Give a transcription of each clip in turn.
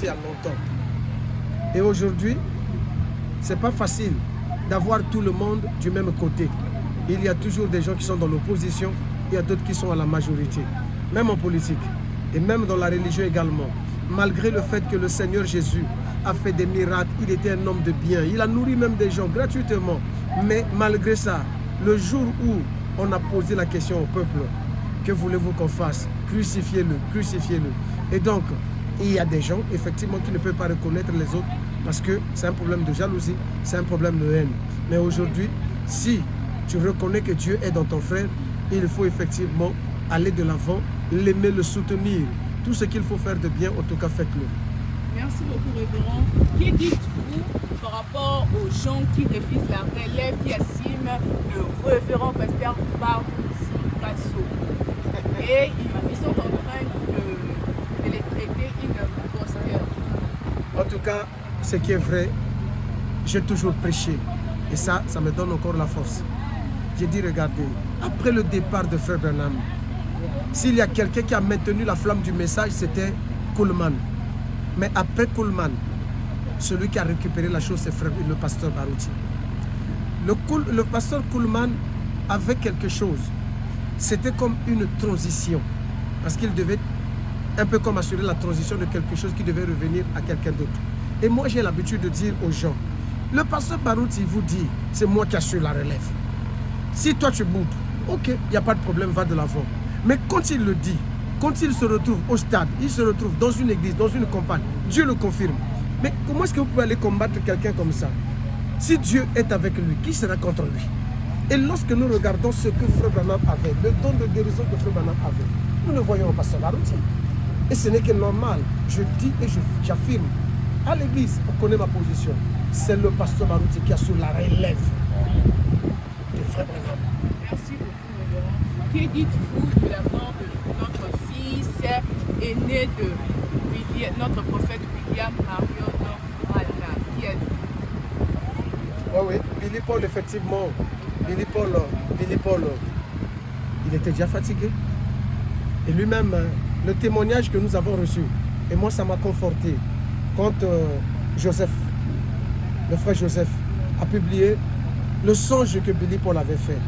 ici à longtemps. Et aujourd'hui, ce n'est pas facile d'avoir tout le monde du même côté. Il y a toujours des gens qui sont dans l'opposition, il y a d'autres qui sont à la majorité, même en politique et même dans la religion également. Malgré le fait que le Seigneur Jésus a fait des miracles, il était un homme de bien, il a nourri même des gens gratuitement. Mais malgré ça, le jour où on a posé la question au peuple, que voulez-vous qu'on fasse? Crucifiez-le, crucifiez-le. Et donc, il y a des gens, effectivement, qui ne peuvent pas reconnaître les autres parce que c'est un problème de jalousie, c'est un problème de haine. Mais aujourd'hui, si tu reconnais que Dieu est dans ton frère, il faut effectivement aller de l'avant, l'aimer, le soutenir. Tout ce qu'il faut faire de bien, en tout cas, faites-le. Merci beaucoup, révérend. Que dites-vous par rapport aux gens qui refusent la relève, qui estiment le révérend pasteur Barouti Kasso? Et ils sont en train de les traiter d'imposteur. En tout cas, ce qui est vrai, j'ai toujours prêché. Et ça me donne encore la force. J'ai dit, regardez, après le départ de Frère Branham, s'il y a quelqu'un qui a maintenu la flamme du message, c'était Kuhlman. Mais après Kuhlman, celui qui a récupéré la chose, c'est le pasteur Barouti. Le pasteur Kuhlman avait quelque chose. C'était comme une transition. Parce qu'il devait un peu comme assurer la transition de quelque chose qui devait revenir à quelqu'un d'autre. Et moi, j'ai l'habitude de dire aux gens, le pasteur Barouti vous dit, c'est moi qui assure la relève. Si toi tu boudes, ok, il n'y a pas de problème, va de l'avant. Mais quand il le dit, quand il se retrouve au stade, il se retrouve dans une église, dans une campagne, Dieu le confirme. Mais comment est-ce que vous pouvez aller combattre quelqu'un comme ça? Si Dieu est avec lui, qui sera contre lui? Et lorsque nous regardons ce que Frère Branham avait, le don de guérison que Frère Branham avait, nous le voyons au pasteur Barouti. Et ce n'est que normal. Je dis et j'affirme. À l'église, on connaît ma position. C'est le pasteur Barouti qui a sur la relève de Frère Branham. Merci beaucoup, révérend. Que dites-vous de la mort de notre fils aîné de notre prophète William Marion Branham, qui est... Oui, Billy Paul, effectivement. Billy Paul, il était déjà fatigué. Et lui-même, le témoignage que nous avons reçu, et moi ça m'a conforté, quand Joseph, le frère Joseph, a publié le songe que Billy Paul avait fait.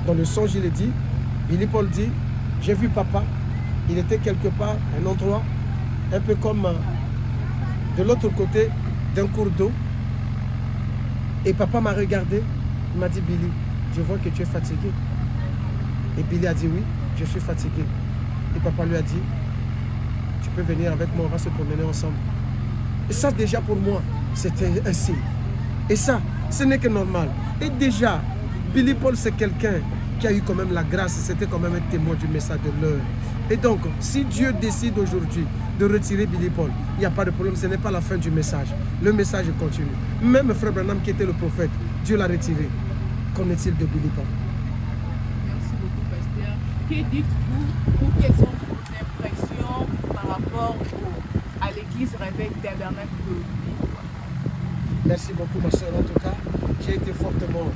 Dans le songe, il est dit, Billy Paul dit, j'ai vu papa, il était quelque part, un endroit, un peu comme de l'autre côté d'un cours d'eau. Et papa m'a regardé, il m'a dit, Billy, je vois que tu es fatigué. Et Billy a dit, oui, je suis fatigué. Et papa lui a dit, tu peux venir avec moi, on va se promener ensemble. Et ça déjà pour moi, c'était un signe. Et ça, ce n'est que normal. Et déjà, Billy Paul, c'est quelqu'un qui a eu quand même la grâce, c'était quand même un témoin du message de l'heure. Et donc, si Dieu décide aujourd'hui de retirer Billy Paul, il n'y a pas de problème, ce n'est pas la fin du message. Le message continue. Même Frère Branham qui était le prophète, Dieu l'a retiré. Qu'en est-il de Billy Paul? Merci beaucoup, pasteur. Que dites-vous ou quelles sont vos impressions par rapport à l'église Réveil Tabernacle de Libre? Merci beaucoup, ma soeur. En tout cas, j'ai été fortement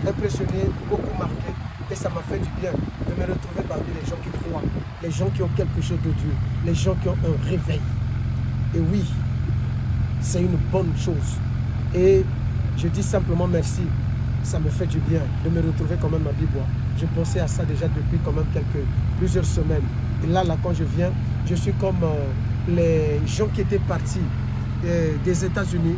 impressionné, beaucoup marqué. Et ça m'a fait du bien de me retrouver parmi les gens qui croient, les gens qui ont quelque chose de Dieu, les gens qui ont un réveil. Et oui, c'est une bonne chose. Et je dis simplement merci. Ça me fait du bien de me retrouver quand même à Bibois. Je pensais à ça déjà depuis quand même plusieurs semaines. Et là, quand je viens, je suis comme les gens qui étaient partis des États-Unis,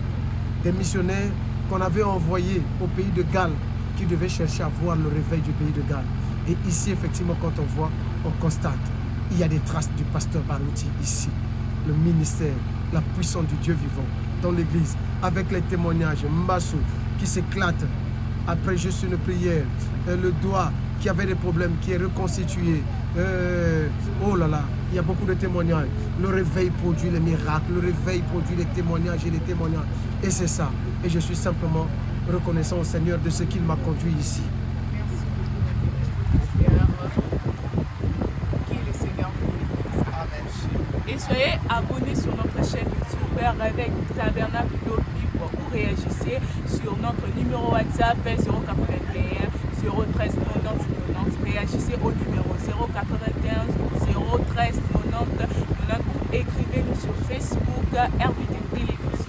des missionnaires qu'on avait envoyés au pays de Galles, qui devaient chercher à voir le réveil du pays de Galles. Et ici, effectivement, quand on voit, on constate, il y a des traces du pasteur Barouti ici. Le ministère, la puissance du Dieu vivant dans l'église, avec les témoignages, Mbassou qui s'éclate après juste une prière, le doigt qui avait des problèmes, qui est reconstitué. Oh là là, il y a beaucoup de témoignages. Le réveil produit les miracles, le réveil produit les témoignages et les témoignages. Et c'est ça. Et je suis simplement reconnaissant au Seigneur de ce qu'il m'a conduit ici. Merci beaucoup. Que le Seigneur vous bénisse. Amen. Et soyez abonnés sur notre chaîne YouTube Réveil Tabernacle de Libre ou réagissez sur notre numéro WhatsApp 081 013 90 90. Réagissez au numéro 095 013 90 90. écrivez-nous sur Facebook, RBD Télévision.